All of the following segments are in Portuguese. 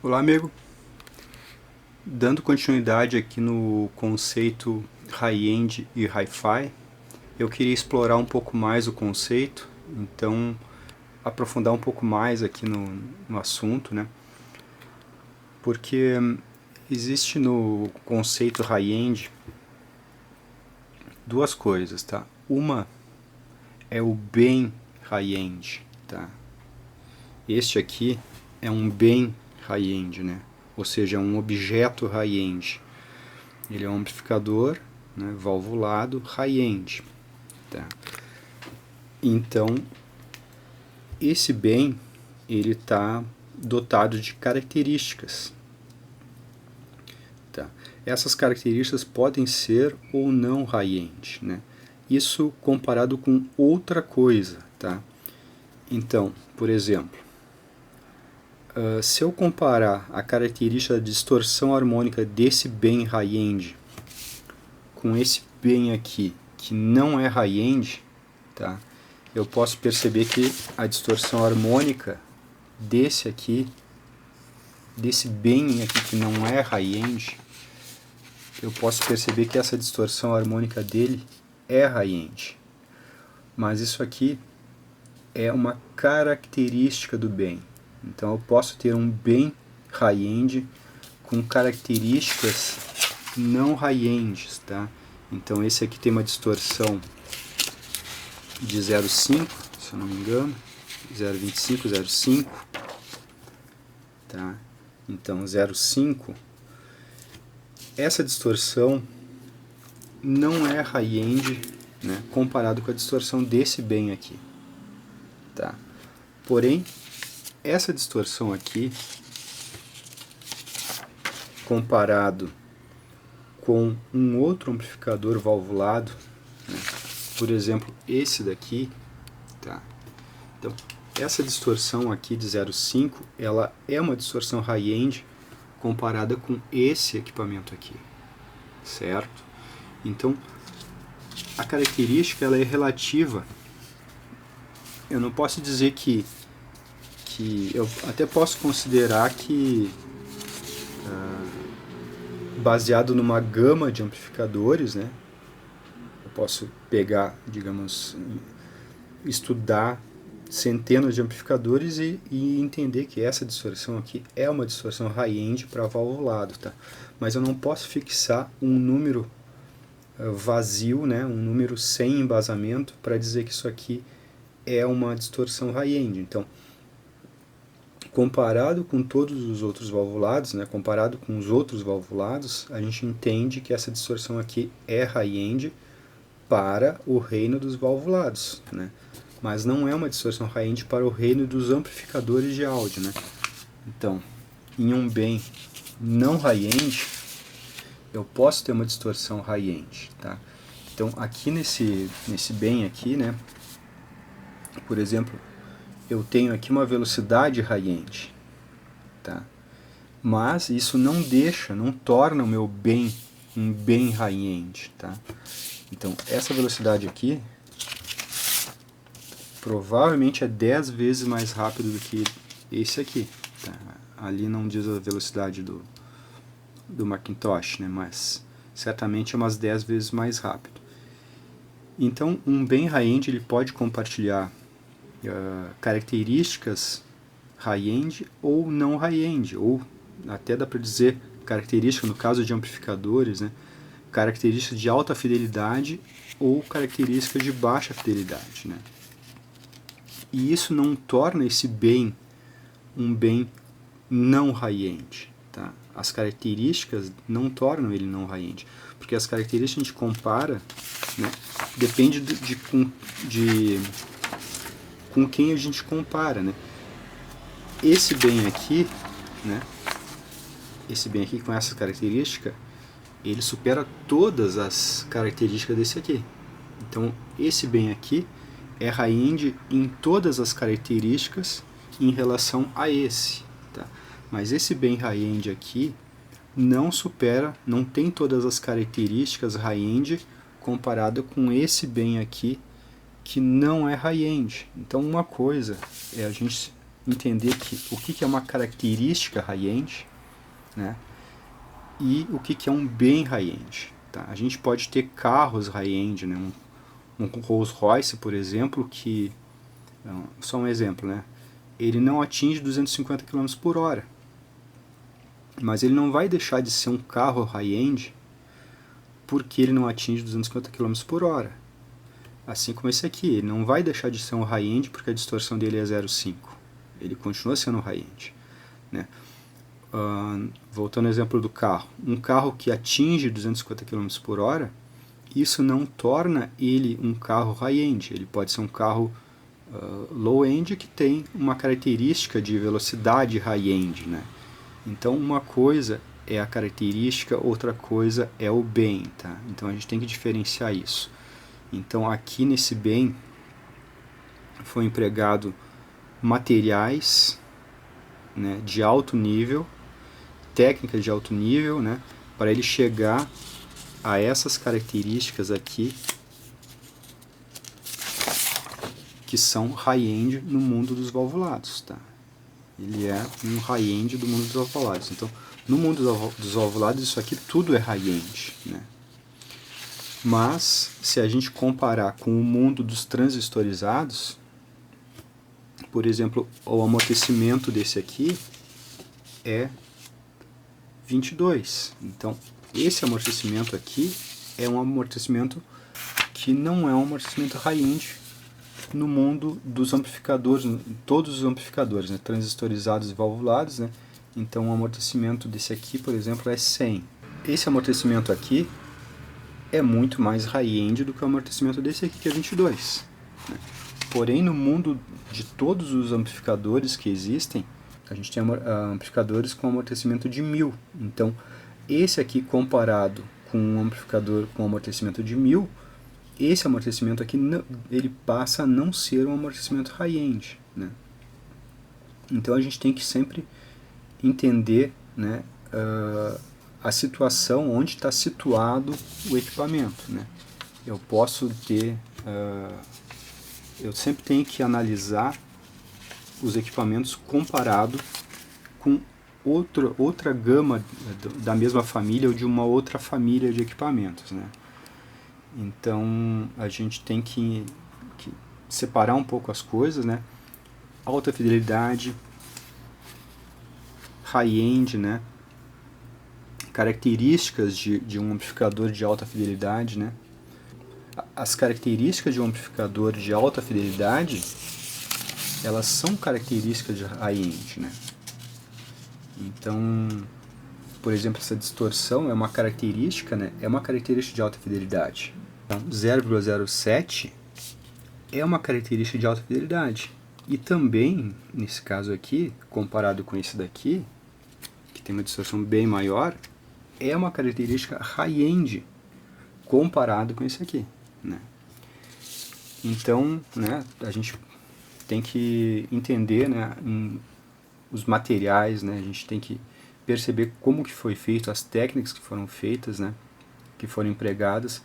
Olá, amigo. Dando continuidade aqui no conceito high-end e hi-fi, eu queria explorar um pouco mais o conceito, então aprofundar um pouco mais aqui no assunto, né? Porque existe no conceito high-end duas coisas, tá? Uma é o bem high-end, tá? Este aqui é um bem high-end, né? Ou seja, é um objeto high-end. Ele é um amplificador, né, valvulado high-end. Tá? Então, esse bem ele está dotado de características. Tá? Essas características podem ser ou não high-end. Né? Isso comparado com outra coisa. Tá? Então, por exemplo, se eu comparar a característica da distorção harmônica desse bem high-end com esse bem aqui, que não é high-end, tá? Eu posso perceber que a distorção harmônica desse aqui, desse bem aqui que não é high-end, eu posso perceber que essa distorção harmônica dele é high-end. Mas isso aqui é uma característica do bem. Então eu posso ter um bem high-end com características não high-ends, tá? Então esse aqui tem uma distorção de 0,5, se eu não me engano, 0,25, 0,5, tá? Então 0,5, essa distorção não é high-end, né, comparado com a distorção desse bem aqui, tá? Porém, essa distorção aqui, comparado com um outro amplificador valvulado, né, por exemplo, esse daqui, tá? Então, essa distorção aqui de 0,5, ela é uma distorção high-end comparada com esse equipamento aqui, certo? Então, a característica ela é relativa. Eu não posso dizer que eu até posso considerar que baseado numa gama de amplificadores, né? Eu posso pegar, digamos, estudar centenas de amplificadores e entender que essa distorção aqui é uma distorção high-end para valvulado, tá? Mas eu não posso fixar um número vazio, né? Um número sem embasamento para dizer que isso aqui é uma distorção high-end. Então, comparado com todos os outros valvulados, né, comparado com os outros valvulados, a gente entende que essa distorção aqui é high-end para o reino dos valvulados, né? Mas não é uma distorção high-end para o reino dos amplificadores de áudio, né? Então, em um bem não high-end, eu posso ter uma distorção high-end, tá? Então, aqui nesse bem aqui, né, por exemplo, eu tenho aqui uma velocidade high-end, tá? Mas isso não deixa, não torna o meu bem um bem high-end, tá? Então, essa velocidade aqui provavelmente é 10 vezes mais rápido do que esse aqui, tá? Ali não diz a velocidade do Macintosh, né? Mas certamente é umas 10 vezes mais rápido. Então, um bem high-end ele pode compartilhar características high-end ou não high-end, ou até dá para dizer característica, no caso de amplificadores, né, características de alta fidelidade ou características de baixa fidelidade. Né. E isso não torna esse bem um bem não high-end. Tá? As características não tornam ele não high-end, porque as características que a gente compara, né, depende de com quem a gente compara, né? Esse bem aqui, né? Esse bem aqui com essa característica, ele supera todas as características desse aqui. Então, esse bem aqui é high-end em todas as características em relação a esse, tá? Mas esse bem high-end aqui não supera, não tem todas as características high-end comparada com esse bem aqui que não é high-end. Então, uma coisa é a gente entender o que é uma característica high-end, né? E o que é um bem high-end. Tá? A gente pode ter carros high-end, né? Um Rolls Royce, por exemplo, que, só um exemplo, né? Ele não atinge 250 km por hora, mas ele não vai deixar de ser um carro high-end porque ele não atinge 250 km por hora. Assim como esse aqui, ele não vai deixar de ser um high-end porque a distorção dele é 0,5. Ele continua sendo um high-end, né? Voltando ao exemplo do carro. Um carro que atinge 250 km por hora, isso não torna ele um carro high-end. Ele pode ser um carro low-end que tem uma característica de velocidade high-end, né? Então uma coisa é a característica, outra coisa é o bem, tá? Então a gente tem que diferenciar isso. Então aqui nesse bem foi empregado materiais, né, de alto nível, técnicas de alto nível, né, para ele chegar a essas características aqui que são high-end no mundo dos valvulados, tá? Ele é um high-end do mundo dos valvulados. Então, no mundo dos valvulados, isso aqui tudo é high-end, né? Mas, se a gente comparar com o mundo dos transistorizados, por exemplo, o amortecimento desse aqui é 22. Então, esse amortecimento aqui é um amortecimento que não é um amortecimento high-end no mundo dos amplificadores, todos os amplificadores, né, transistorizados e valvulados, né? Então o amortecimento desse aqui, por exemplo, é 100. Esse amortecimento aqui é muito mais high-end do que o amortecimento desse aqui, que é 22. Né? Porém, no mundo de todos os amplificadores que existem, a gente tem amplificadores com amortecimento de 1000. Então, esse aqui comparado com um amplificador com amortecimento de 1000, esse amortecimento aqui ele passa a não ser um amortecimento high-end, né? Então a gente tem que sempre entender, né, a situação onde está situado o equipamento, né? Eu posso ter, eu sempre tenho que analisar os equipamentos comparado com outra gama da mesma família ou de uma outra família de equipamentos, né? Então a gente tem que separar um pouco as coisas, né? Alta fidelidade, high-end, né? Características de um amplificador de alta fidelidade, né? As características de um amplificador de alta fidelidade, elas são características de high-end, né? Então, por exemplo, essa distorção é uma característica, né? É uma característica de alta fidelidade. Então, 0,07 é uma característica de alta fidelidade. E também, nesse caso aqui, comparado com esse daqui, que tem uma distorção bem maior, é uma característica high-end comparado com esse aqui, né? Então, né, a gente tem que entender, né, os materiais, né, a gente tem que perceber como que foi feito, as técnicas que foram feitas, né, que foram empregadas,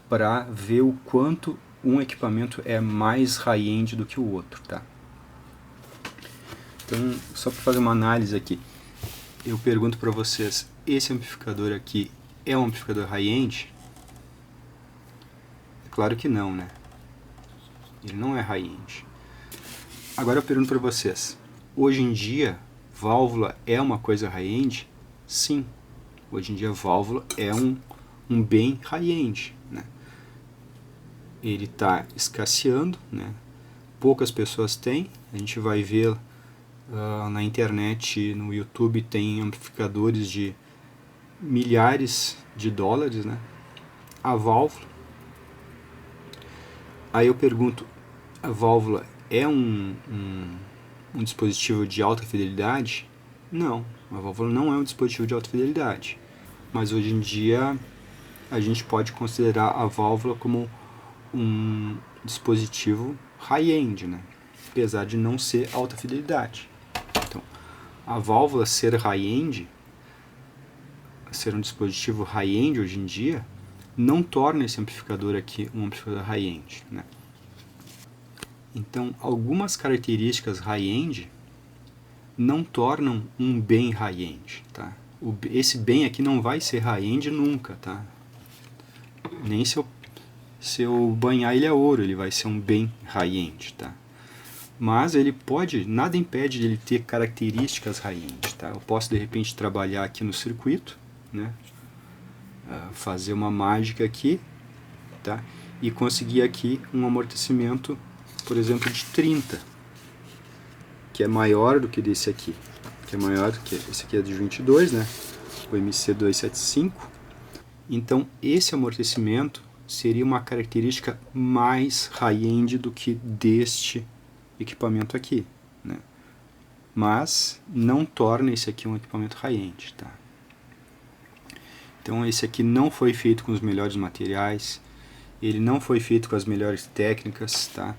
para ver o quanto um equipamento é mais high-end do que o outro, tá? Então, só para fazer uma análise aqui, eu pergunto para vocês, esse amplificador aqui é um amplificador high-end? É claro que não, né? Ele não é high-end. Agora eu pergunto para vocês, hoje em dia, válvula é uma coisa high-end? Sim, hoje em dia válvula é um bem high-end, né? Ele está escasseando, né? Poucas pessoas têm, a gente vai ver na internet, no YouTube, tem amplificadores de milhares de dólares, né? A válvula. Aí eu pergunto, a válvula é um dispositivo de alta fidelidade? Não, a válvula não é um dispositivo de alta fidelidade. Mas hoje em dia a gente pode considerar a válvula como um dispositivo high-end, né? Apesar de não ser alta fidelidade. Então, a válvula ser high-end, ser um dispositivo high-end hoje em dia, não torna esse amplificador aqui um amplificador high-end, né? Então, algumas características high-end não tornam um bem high-end, tá? Esse bem aqui não vai ser high-end nunca, tá? Nem se eu banhar ele a ouro, ele vai ser um bem high-end, tá? Mas ele pode, nada impede de ele ter características high-end, tá? Eu posso de repente trabalhar aqui no circuito, né? Fazer uma mágica aqui, tá? E conseguir aqui um amortecimento, por exemplo, de 30, que é maior do que desse aqui, que é maior do que esse aqui é de 22, né? O MC275. Então esse amortecimento seria uma característica mais high-end do que deste equipamento aqui, né? Mas não torna esse aqui um equipamento high-end, tá? Então esse aqui não foi feito com os melhores materiais, ele não foi feito com as melhores técnicas, tá?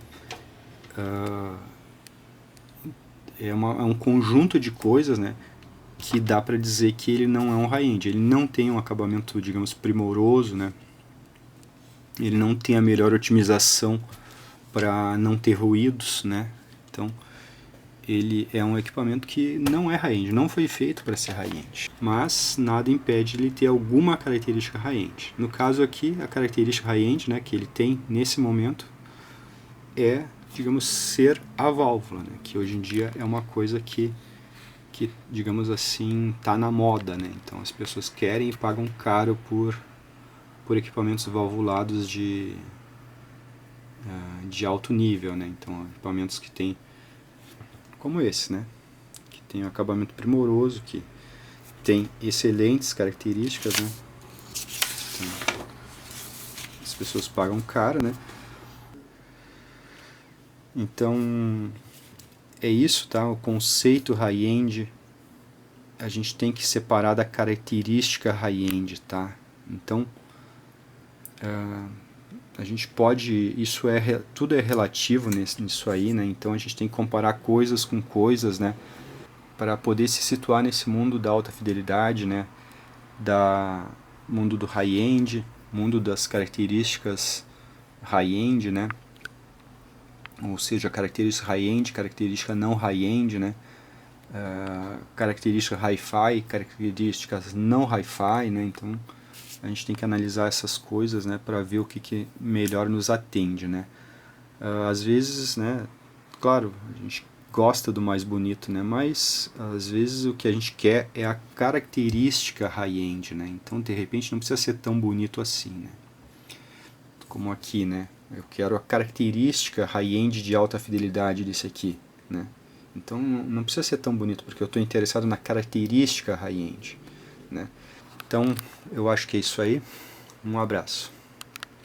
É um conjunto de coisas, né, que dá para dizer que ele não é um high-end. Ele não tem um acabamento, digamos, primoroso, né? Ele não tem a melhor otimização para não ter ruídos, né? Então ele é um equipamento que não é high-end, não foi feito para ser high-end, mas nada impede ele ter alguma característica high-end. No caso aqui, a característica high-end, né, que ele tem nesse momento é, digamos, ser a válvula, né, que hoje em dia é uma coisa que digamos assim, está na moda, né? Então as pessoas querem e pagam caro por equipamentos valvulados de alto nível, né? Então equipamentos que tem como esse, né? Que tem um acabamento primoroso, que tem excelentes características, né? Então, as pessoas pagam caro, né? Então é isso, tá? O conceito high-end a gente tem que separar da característica high-end, tá? Então a gente pode, tudo é relativo nisso aí, né? Então a gente tem que comparar coisas com coisas, né? Para poder se situar nesse mundo da alta fidelidade, né? Mundo do high-end, mundo das características high-end, né? Ou seja, característica high-end, característica não high-end, né? Característica hi-fi, características não hi-fi, né? Então a gente tem que analisar essas coisas, né, para ver o que melhor nos atende, né? Às vezes, né, claro, a gente gosta do mais bonito, né, mas às vezes o que a gente quer é a característica high-end, né? Então de repente não precisa ser tão bonito assim, né? Como aqui, né? Eu quero a característica high-end de alta fidelidade desse aqui, né? Então não precisa ser tão bonito, porque eu estou interessado na característica high-end, né? Então eu acho que é isso aí. Um abraço.